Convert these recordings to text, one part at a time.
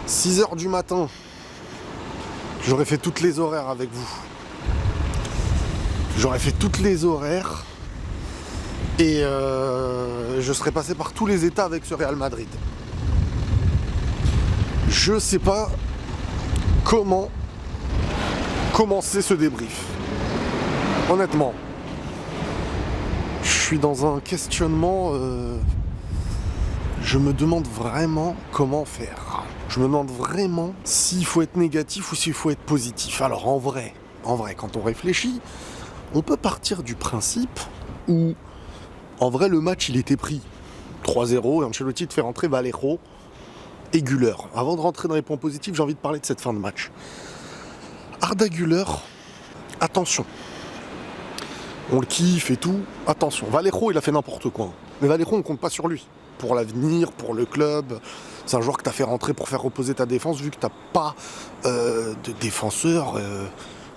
6h du matin, j'aurais fait toutes les horaires avec vous. J'aurais fait toutes les horaires et je serais passé par tous les états avec ce Real Madrid. Je sais pas comment commencer ce débrief. Honnêtement, je suis dans un questionnement. Je me demande vraiment comment faire. Je me demande vraiment s'il faut être négatif ou s'il faut être positif. Alors en vrai, quand on réfléchit, on peut partir du principe où, en vrai, le match il était pris 3-0 et Ancelotti te fait rentrer Vallejo et Güler. Avant de rentrer dans les points positifs, j'ai envie de parler de cette fin de match. Arda Güler, attention. On le kiffe et tout, attention. Vallejo, il a fait n'importe quoi. Mais Vallejo, on compte pas sur lui. Pour l'avenir, pour le club. C'est un joueur que tu as fait rentrer pour faire reposer ta défense, vu que tu n'as pas de défenseur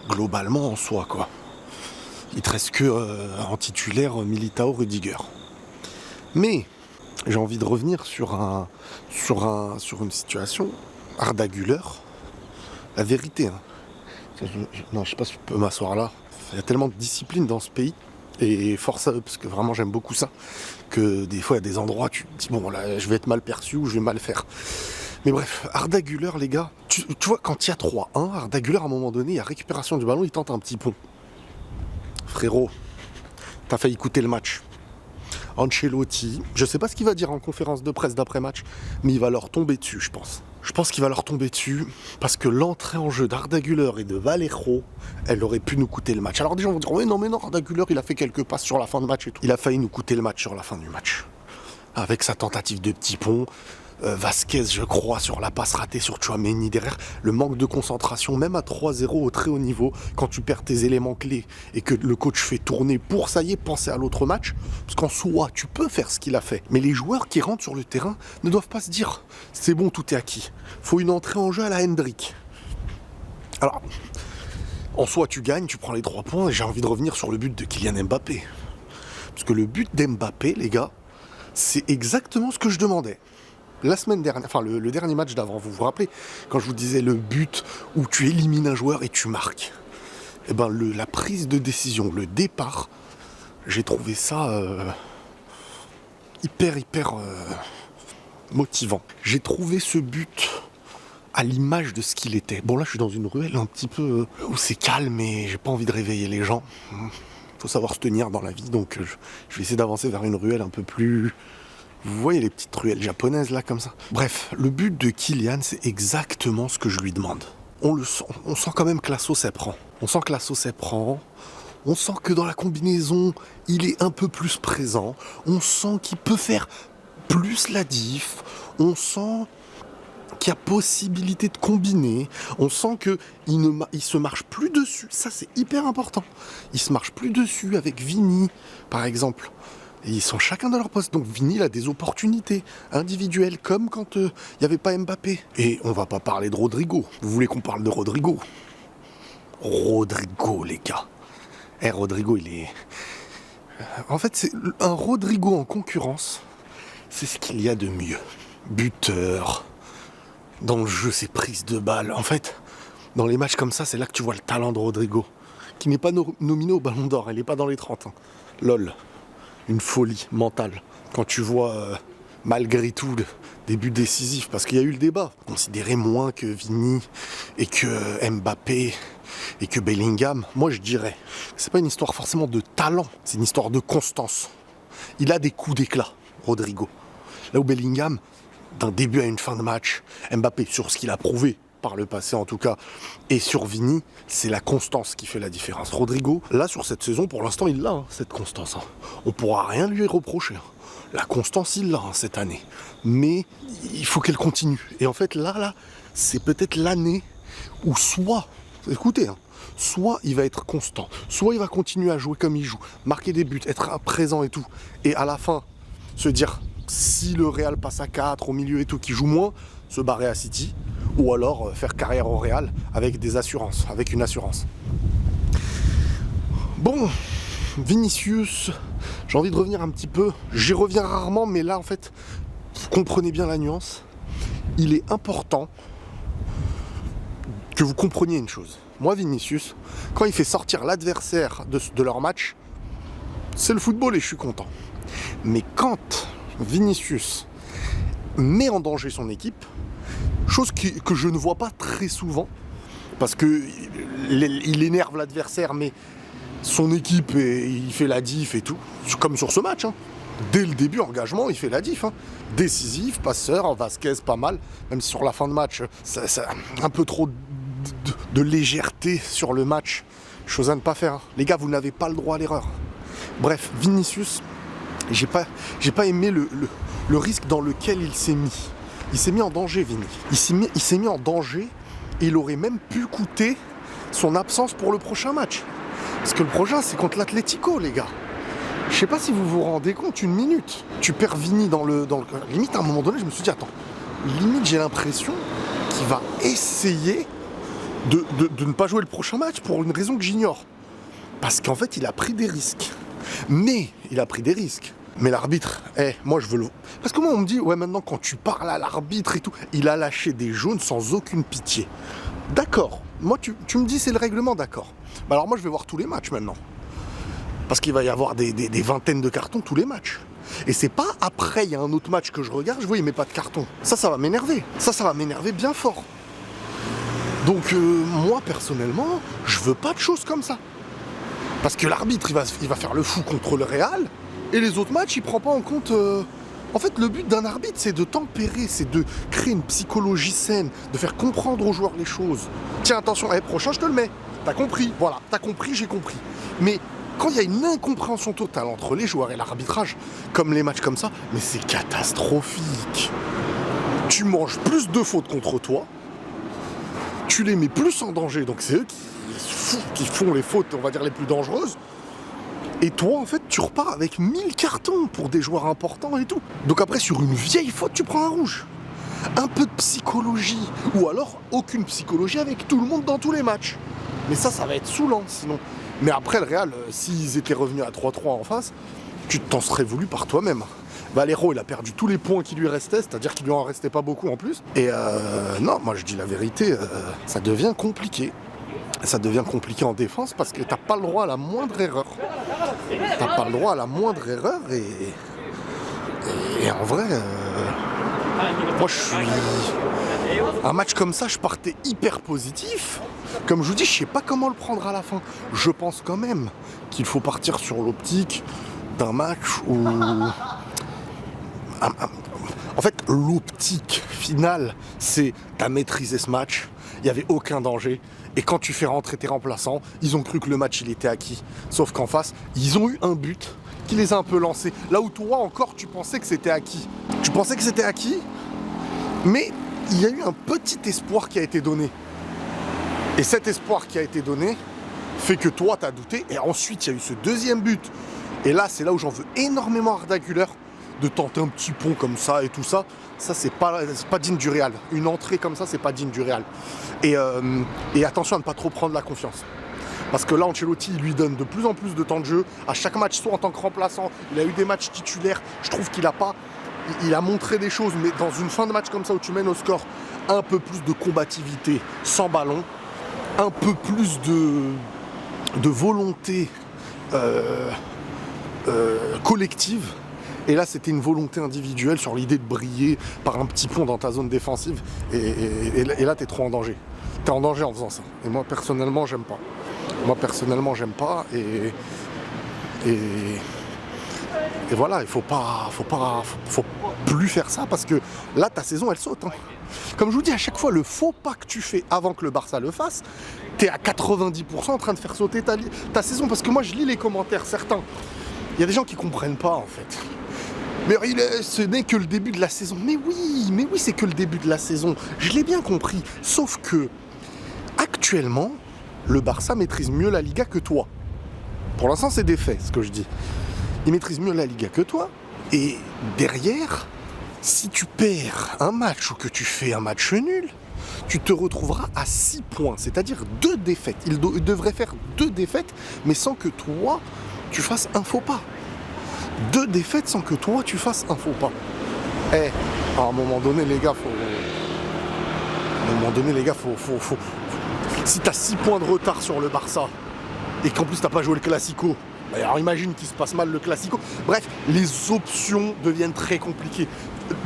globalement en soi, quoi. Il te reste que en titulaire Militao, Rudiger. Mais j'ai envie de revenir sur une situation. Arda Güler, la vérité. Non, je sais pas si je peux m'asseoir là. Il y a tellement de discipline dans ce pays. Et force à eux, parce que vraiment j'aime beaucoup ça, que des fois il y a des endroits tu te dis bon là je vais être mal perçu ou je vais mal faire. Mais bref, Arda Güler les gars, tu vois quand il y a 3-1, Arda Güler à un moment donné, il y a récupération du ballon, il tente un petit pont. Frérot, t'as failli coûter le match. Ancelotti, je sais pas ce qu'il va dire en conférence de presse d'après-match, mais il va leur tomber dessus, je pense. Je pense qu'il va leur tomber dessus parce que l'entrée en jeu d'Arda Güler et de Vallejo, elle aurait pu nous coûter le match. Alors des gens vont dire oui non mais non, Arda Güler il a fait quelques passes sur la fin de match et tout. Il a failli nous coûter le match sur la fin du match. Avec sa tentative de petit pont, Vasquez je crois sur la passe ratée sur Tchouaméni derrière, le manque de concentration même à 3-0 au très haut niveau, quand tu perds tes éléments clés et que le coach fait tourner pour ça y est penser à l'autre match, parce qu'en soi tu peux faire ce qu'il a fait, mais les joueurs qui rentrent sur le terrain ne doivent pas se dire c'est bon tout est acquis, faut une entrée en jeu à la Hendrick. Alors en soi tu gagnes, tu prends les 3 points et j'ai envie de revenir sur le but de Kylian Mbappé, parce que le but d'Mbappé les gars, c'est exactement ce que je demandais. La semaine dernière, enfin le dernier match d'avant, vous vous rappelez, quand je vous disais le but où tu élimines un joueur et tu marques, eh ben la prise de décision, le départ, j'ai trouvé ça hyper motivant. J'ai trouvé ce but à l'image de ce qu'il était. Bon là je suis dans une ruelle un petit peu où c'est calme et j'ai pas envie de réveiller les gens. Faut savoir se tenir dans la vie, donc je vais essayer d'avancer vers une ruelle un peu plus... Vous voyez les petites ruelles japonaises là comme ça. Bref, le but de Kylian, c'est exactement ce que je lui demande. On le sent, on sent quand même que la sauce elle prend. On sent que la sauce elle prend. On sent que dans la combinaison, il est un peu plus présent. On sent qu'il peut faire plus la diff. On sent qu'il y a possibilité de combiner. On sent qu'il se marche plus dessus. Ça c'est hyper important. Il se marche plus dessus avec Vini, par exemple. Et ils sont chacun dans leur poste. Donc Vini il a des opportunités individuelles, comme quand il n'y avait pas Mbappé. Et on va pas parler de Rodrigo. Vous voulez qu'on parle de Rodrigo? Rodrigo, les gars. Rodrigo, il est... En fait, c'est un Rodrigo en concurrence. C'est ce qu'il y a de mieux. Buteur. Dans le jeu, c'est prise de balle. En fait, dans les matchs comme ça, c'est là que tu vois le talent de Rodrigo. Qui n'est pas nominé au Ballon d'Or. Il n'est pas dans les 30. Hein. Lol. Une folie mentale. Quand tu vois, malgré tout, des buts décisifs, parce qu'il y a eu le débat, considéré moins que Vini et que Mbappé et que Bellingham, moi je dirais, c'est pas une histoire forcément de talent, c'est une histoire de constance. Il a des coups d'éclat, Rodrigo. Là où Bellingham, d'un début à une fin de match, Mbappé, sur ce qu'il a prouvé, par le passé en tout cas, et sur Vini, c'est la constance qui fait la différence. Rodrigo, là sur cette saison, pour l'instant il l'a, cette constance. On pourra rien lui reprocher. La constance il l'a cette année. Mais il faut qu'elle continue. Et en fait là, c'est peut-être l'année où soit, écoutez, soit il va être constant, soit il va continuer à jouer comme il joue, marquer des buts, être présent et tout, et à la fin, se dire, si le Real passe à 4 au milieu et tout, qui joue moins, se barrer à City, ou alors faire carrière au Real avec des assurances, avec une assurance. Bon, Vinicius, j'ai envie de revenir un petit peu, j'y reviens rarement, mais là en fait, vous comprenez bien la nuance, il est important que vous compreniez une chose. Moi, Vinicius, quand il fait sortir l'adversaire de leur match, c'est le football et je suis content. Mais quand Vinicius met en danger son équipe, chose que je ne vois pas très souvent, parce qu'il énerve l'adversaire, mais son équipe, il fait la diff et tout, comme sur ce match. Hein. Dès le début, engagement, il fait la diff. Hein. Décisif, passeur, Vasquez, pas mal. Même si sur la fin de match, ça un peu trop de légèreté sur le match. Chose à ne pas faire. Hein. Les gars, vous n'avez pas le droit à l'erreur. Bref, Vinicius, j'ai pas aimé le risque dans lequel il s'est mis. Il s'est mis en danger, Vini. Il s'est mis en danger et il aurait même pu coûter son absence pour le prochain match. Parce que le prochain, c'est contre l'Atlético, les gars. Je sais pas si vous vous rendez compte, une minute. Tu perds Vini dans le... Limite, à un moment donné, je me suis dit, attends, limite, j'ai l'impression qu'il va essayer de ne pas jouer le prochain match pour une raison que j'ignore. Parce qu'en fait, il a pris des risques. Mais l'arbitre, moi je veux le... Parce que moi on me dit, ouais maintenant quand tu parles à l'arbitre et tout, il a lâché des jaunes sans aucune pitié. D'accord, moi tu me dis c'est le règlement, d'accord. Bah alors moi je vais voir tous les matchs maintenant. Parce qu'il va y avoir des vingtaines de cartons tous les matchs. Et c'est pas après, il y a un autre match que je regarde, je vois il met pas de carton. Ça va m'énerver. Ça va m'énerver bien fort. Donc moi personnellement, je veux pas de choses comme ça. Parce que l'arbitre, il va faire le fou contre le Real, et les autres matchs, il prend pas en compte... En fait, le but d'un arbitre, c'est de tempérer, c'est de créer une psychologie saine, de faire comprendre aux joueurs les choses. Tiens, attention, prochain, je te le mets. T'as compris, voilà, t'as compris, j'ai compris. Mais quand il y a une incompréhension totale entre les joueurs et l'arbitrage, comme les matchs comme ça, mais c'est catastrophique. Tu manges plus de fautes contre toi, tu les mets plus en danger, donc c'est eux qui font les fautes, on va dire, les plus dangereuses. Et toi, en fait, tu repars avec 1000 cartons pour des joueurs importants et tout. Donc après, sur une vieille faute, tu prends un rouge. Un peu de psychologie. Ou alors, aucune psychologie avec tout le monde dans tous les matchs. Mais ça va être saoulant, sinon. Mais après, le Real, s'ils étaient revenus à 3-3 en face, tu t'en serais voulu par toi-même. Valero, il a perdu tous les points qui lui restaient, c'est-à-dire qu'il lui en restait pas beaucoup en plus. Et non, moi je dis la vérité, ça devient compliqué. Ça devient compliqué en défense parce que t'as pas le droit à la moindre erreur. T'as pas le droit à la moindre erreur et en vrai, moi je suis... Un match comme ça, je partais hyper positif. Comme je vous dis, je sais pas comment le prendre à la fin. Je pense quand même qu'il faut partir sur l'optique d'un match où... En fait, l'optique finale, c'est t'as maîtrisé ce match, il n'y avait aucun danger. Et quand tu fais rentrer tes remplaçants, ils ont cru que le match il était acquis. Sauf qu'en face, ils ont eu un but qui les a un peu lancés. Là où toi encore, tu pensais que c'était acquis. Tu pensais que c'était acquis, mais il y a eu un petit espoir qui a été donné. Et cet espoir qui a été donné fait que toi, t'as douté. Et ensuite, il y a eu ce deuxième but. Et là, c'est là où j'en veux énormément à Arda Güler de tenter un petit pont comme ça et tout ça. Ça, c'est pas digne du Real. Une entrée comme ça, c'est pas digne du Real. Et attention à ne pas trop prendre la confiance. Parce que là, Ancelotti, il lui donne de plus en plus de temps de jeu. À chaque match, soit en tant que remplaçant, il a eu des matchs titulaires. Je trouve qu'il a pas... Il a montré des choses, mais dans une fin de match comme ça où tu mènes au score, un peu plus de combativité sans ballon, un peu plus de volonté collective. Et là, c'était une volonté individuelle sur l'idée de briller par un petit pont dans ta zone défensive. Et là, t'es trop en danger. T'es en danger en faisant ça. Et moi, personnellement, j'aime pas. Et voilà, il faut plus faire ça parce que là, ta saison, elle saute. Hein. Comme je vous dis, à chaque fois, le faux pas que tu fais avant que le Barça le fasse, t'es à 90% en train de faire sauter ta saison. Parce que moi, je lis les commentaires, certains. Il y a des gens qui comprennent pas, en fait. Mais ce n'est que le début de la saison. Mais oui, c'est que le début de la saison. Je l'ai bien compris. Sauf que, actuellement, le Barça maîtrise mieux la Liga que toi. Pour l'instant, c'est des faits, ce que je dis. Il maîtrise mieux la Liga que toi. Et derrière, si tu perds un match ou que tu fais un match nul, tu te retrouveras à 6 points. C'est-à-dire 2 défaites. Il devrait faire 2 défaites, mais sans que toi, tu fasses un faux pas. 2 défaites sans que toi tu fasses un faux pas. À un moment donné les gars, faut Si t'as 6 points de retard sur le Barça, et qu'en plus t'as pas joué le Classico, bah alors imagine qu'il se passe mal le Classico. Bref, les options deviennent très compliquées.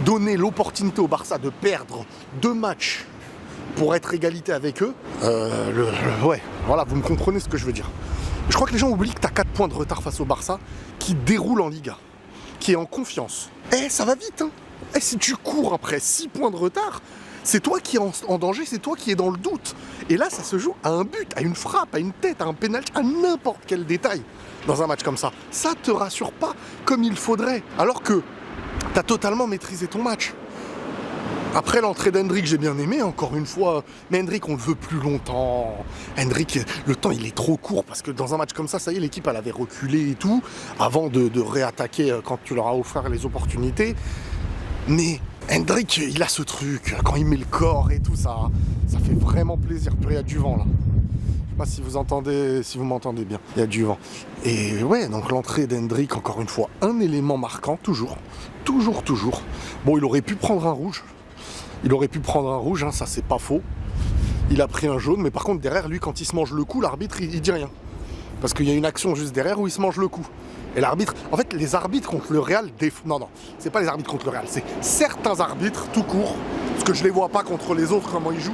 Donner l'opportunité au Barça de perdre 2 matchs pour être égalité avec eux, ouais, voilà, vous me comprenez ce que je veux dire. Je crois que les gens oublient que t'as 4 points de retard face au Barça, qui déroule en Liga, qui est en confiance. Ça va vite, hein. Si tu cours après 6 points de retard, c'est toi qui es en danger, c'est toi qui es dans le doute. Et là, ça se joue à un but, à une frappe, à une tête, à un pénalty, à n'importe quel détail dans un match comme ça. Ça te rassure pas comme il faudrait, alors que t'as totalement maîtrisé ton match. Après l'entrée d'Hendrick, j'ai bien aimé, encore une fois. Mais Hendrick, on le veut plus longtemps. Hendrick, le temps, il est trop court. Parce que dans un match comme ça y est, l'équipe, elle avait reculé et tout, avant de réattaquer quand tu leur as offert les opportunités. Mais Hendrick, il a ce truc. Quand il met le corps et tout, ça fait vraiment plaisir. Puis il y a du vent, là. Je sais pas si vous m'entendez bien. Il y a du vent. Et ouais, donc l'entrée d'Hendrick, encore une fois, un élément marquant, toujours. Toujours. Bon, il aurait pu prendre un rouge. Hein, ça c'est pas faux. Il a pris un jaune, mais par contre derrière lui, quand il se mange le coup, l'arbitre il dit rien. Parce qu'il y a une action juste derrière où il se mange le coup. Et l'arbitre, en fait les arbitres contre le Real, non, c'est pas les arbitres contre le Real, c'est certains arbitres tout court, parce que je les vois pas contre les autres comment ils jouent.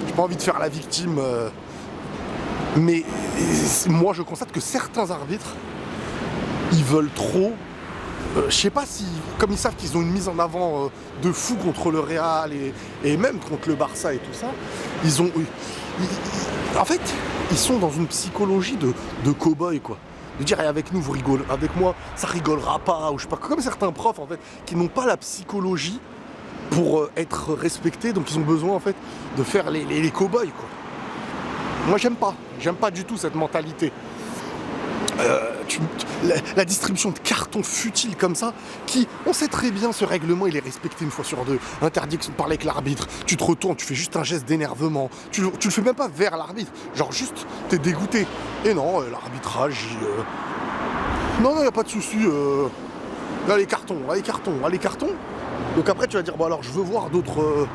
J'ai pas envie de faire la victime, mais moi je constate que certains arbitres, ils veulent trop. Je sais pas si, comme ils savent qu'ils ont une mise en avant de fou contre le Real et même contre le Barça et tout ça, en fait, ils sont dans une psychologie de cow-boy, quoi. De dire, avec nous, vous rigolez, avec moi, ça rigolera pas, ou je sais pas, comme certains profs, en fait, qui n'ont pas la psychologie pour être respectés, donc ils ont besoin, en fait, de faire les cow-boys, quoi. Moi, j'aime pas du tout cette mentalité. La distribution de cartons futiles comme ça, on sait très bien ce règlement, il est respecté une fois sur deux. Interdit de parler avec l'arbitre, tu te retournes, tu fais juste un geste d'énervement, tu le fais même pas vers l'arbitre, genre juste t'es dégoûté. Et non, l'arbitrage, non, y a pas de souci. Là les cartons. Donc après tu vas dire, bon alors je veux voir d'autres.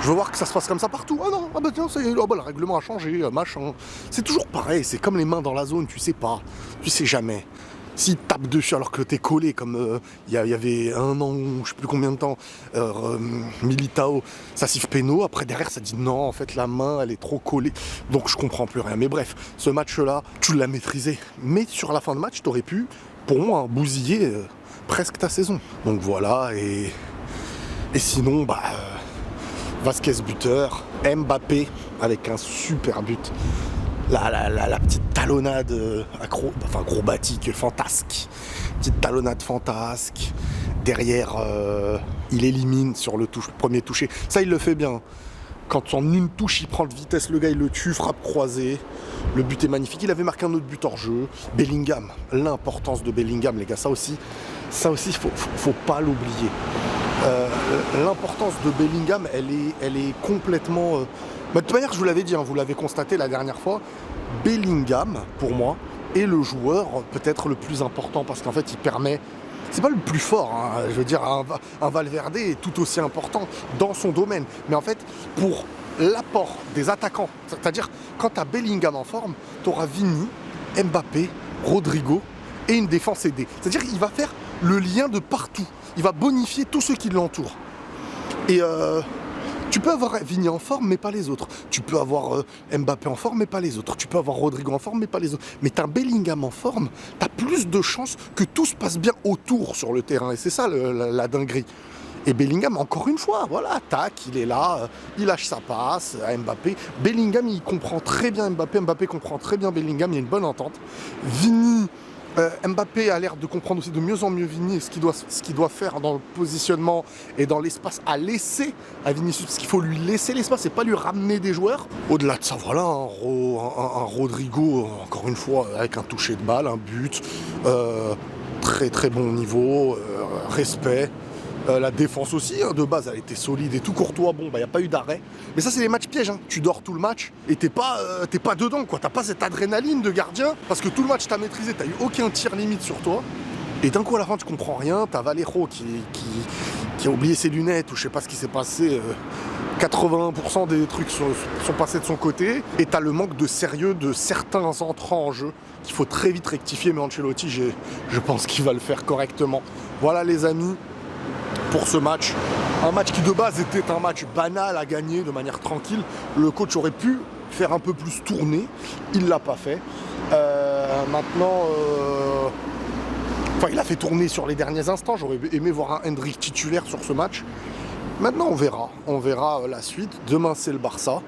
Je veux voir que ça se passe comme ça partout. Ah non, tiens, le règlement a changé, machin. C'est toujours pareil, c'est comme les mains dans la zone, tu sais pas, tu sais jamais. S'ils tapent dessus alors que t'es collé, comme il y avait un an, je sais plus combien de temps, Militao, ça siffle péno, après derrière ça dit non, en fait la main elle est trop collée, donc je comprends plus rien. Mais bref, ce match-là, tu l'as maîtrisé. Mais sur la fin de match, t'aurais pu, pour moi, bousiller presque ta saison. Donc voilà, et sinon, Vasquez buteur, Mbappé avec un super but. La petite talonnade acrobatique, fantasque. Petite talonnade fantasque. Derrière, il élimine sur le premier touché. Ça, il le fait bien. Quand en une touche, il prend de vitesse, le gars, il le tue, frappe croisée. Le but est magnifique. Il avait marqué un autre but hors jeu. Bellingham, l'importance de Bellingham, les gars, ça aussi, faut pas l'oublier. L'importance de Bellingham, elle est complètement... de toute manière, je vous l'avais dit, vous l'avez constaté la dernière fois, Bellingham, pour moi, est le joueur peut-être le plus important parce qu'en fait, il permet... C'est pas le plus fort, je veux dire, un Valverde est tout aussi important dans son domaine. Mais en fait, pour l'apport des attaquants, c'est-à-dire quand tu as Bellingham en forme, tu auras Vini, Mbappé, Rodrigo et une défense aidée. C'est-à-dire qu'il va faire le lien de partout. Il va bonifier tous ceux qui l'entourent. Et tu peux avoir Vini en forme, mais pas les autres. Tu peux avoir Mbappé en forme, mais pas les autres. Tu peux avoir Rodrigo en forme, mais pas les autres. Mais t'as Bellingham en forme, t'as plus de chances que tout se passe bien autour sur le terrain. Et c'est ça la dinguerie. Et Bellingham, encore une fois, voilà, tac, il est là, il lâche sa passe à Mbappé. Bellingham, il comprend très bien Mbappé. Mbappé comprend très bien Bellingham, il y a une bonne entente. Vini... Mbappé a l'air de comprendre aussi de mieux en mieux Vini ce qu'il doit faire dans le positionnement et dans l'espace à laisser à Vinicius, parce qu'il faut lui laisser l'espace et pas lui ramener des joueurs. Au-delà de ça, voilà, un Rodrigo, encore une fois, avec un toucher de balle, un but, très très bon niveau, respect. La défense aussi, de base, elle était solide et tout. Courtois, bon, y a pas eu d'arrêt. Mais ça, c'est les matchs pièges. Tu dors tout le match et t'es pas dedans, quoi. T'as pas cette adrénaline de gardien parce que tout le match t'as maîtrisé. T'as eu aucun tir limite sur toi. Et d'un coup, à la fin, tu comprends rien. T'as Valero qui a oublié ses lunettes ou je sais pas ce qui s'est passé. 81% des trucs sont passés de son côté. Et t'as le manque de sérieux de certains entrants en jeu qu'il faut très vite rectifier. Mais Ancelotti, je pense qu'il va le faire correctement. Voilà les amis, pour ce match. Un match qui de base était un match banal à gagner de manière tranquille. Le coach aurait pu faire un peu plus tourner. Il l'a pas fait. Maintenant... Enfin, il a fait tourner sur les derniers instants. J'aurais aimé voir un Hendrick titulaire sur ce match. Maintenant, on verra. On verra la suite. Demain, c'est le Barça.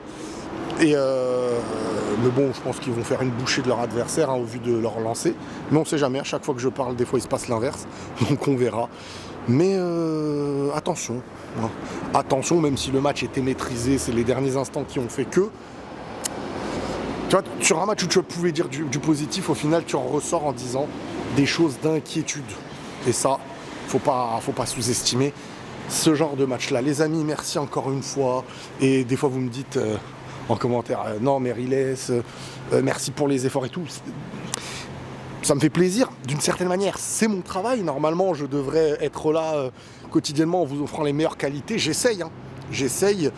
Et mais bon, je pense qu'ils vont faire une bouchée de leur adversaire au vu de leur lancer. Mais on ne sait jamais. À chaque fois que je parle, des fois, il se passe l'inverse. Donc, on verra. Mais attention. Hein. Attention, même si le match était maîtrisé, c'est les derniers instants qui ont fait que... Tu vois, sur un match où tu pouvais dire du positif, au final, tu en ressors en disant des choses d'inquiétude. Et ça, faut pas sous-estimer ce genre de match-là. Les amis, merci encore une fois. Et des fois, vous me dites en commentaire, non, mais Riles, merci pour les efforts et tout. Ça me fait plaisir, d'une certaine manière. C'est mon travail. Normalement, je devrais être là quotidiennement en vous offrant les meilleures qualités. J'essaye. Hein. J'essaye.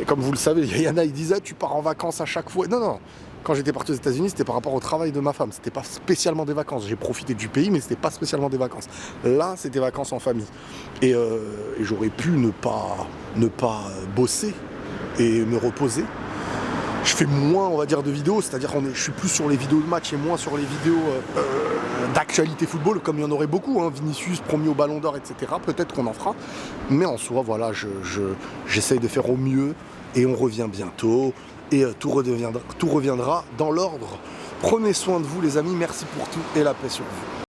Comme vous le savez, il y en a, ils disaient tu pars en vacances à chaque fois. Non, non. Quand j'étais parti aux États-Unis, c'était par rapport au travail de ma femme. C'était pas spécialement des vacances. J'ai profité du pays, mais c'était pas spécialement des vacances. Là, c'était vacances en famille. Et j'aurais pu ne pas bosser et me reposer. Je fais moins, on va dire, de vidéos, c'est-à-dire je suis plus sur les vidéos de match et moins sur les vidéos d'actualité football, comme il y en aurait beaucoup, hein, Vinicius, premier au Ballon d'Or, etc. Peut-être qu'on en fera, mais en soi, voilà, j'essaye de faire au mieux et on revient bientôt et tout reviendra dans l'ordre. Prenez soin de vous, les amis, merci pour tout et la paix sur vous.